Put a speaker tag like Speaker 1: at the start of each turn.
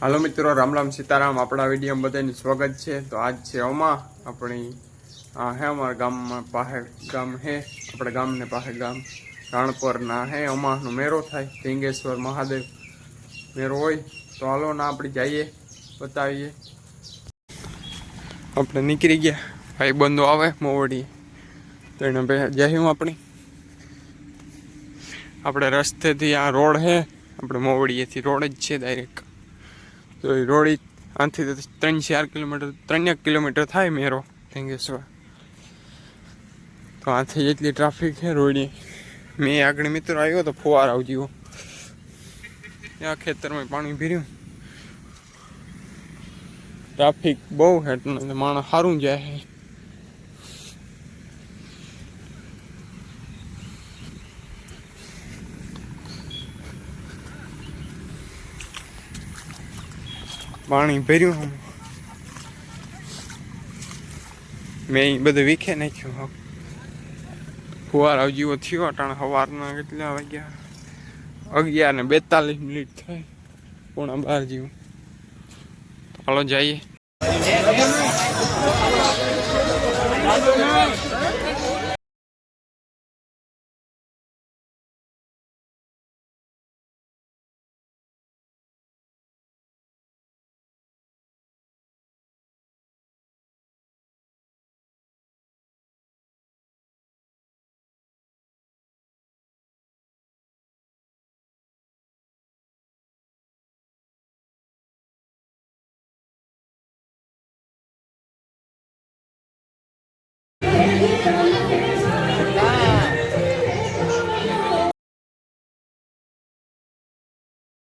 Speaker 1: હાલો મિત્રો, રામ રામ સીતારામ। આપણા વિડીયો બધાનું સ્વાગત છે। તો આજ છે અમા આપણી હે અમારા ગામમાં પાહે ગામ હે આપણે ગામને પાહે ગામ રાણપરના હે અમાનો મેળો થાય ઢીંગેશ્વર મહાદેવ મેળો હોય। તો હાલો ના આપણે જઈએ બતાવીએ। આપણે નીકળી ગયા, ભાઈ બંધો આવે મોવડી તો એને જઈએ આપણે રસ્તેથી આ રોડ હે આપણે મોવડીએથી રોડ જ છે ડાયરેક્ટ। તો એ રોડ આથી 3-4 કિલોમીટર 3 કિલોમીટર થાય મેરો ઢીંગેશ્વર। તો આથી જેટલી ટ્રાફિક છે રોડની। મેં આગળ મિત્રો આવ્યો તો ફુવારા જેવો, ત્યાં ખેતરમાં પાણી ભર્યું, ટ્રાફિક બહુ છે એટલે માણસ સારું જાય છે। પાણી ભર્યું મેં બધું વીખે નાખ્યું। ફુવારા જેવો થયો અટાણે સવારના કેટલા વાગ્યા 11:42 થાય, 11:45 જેવું। હાલો જઈએ।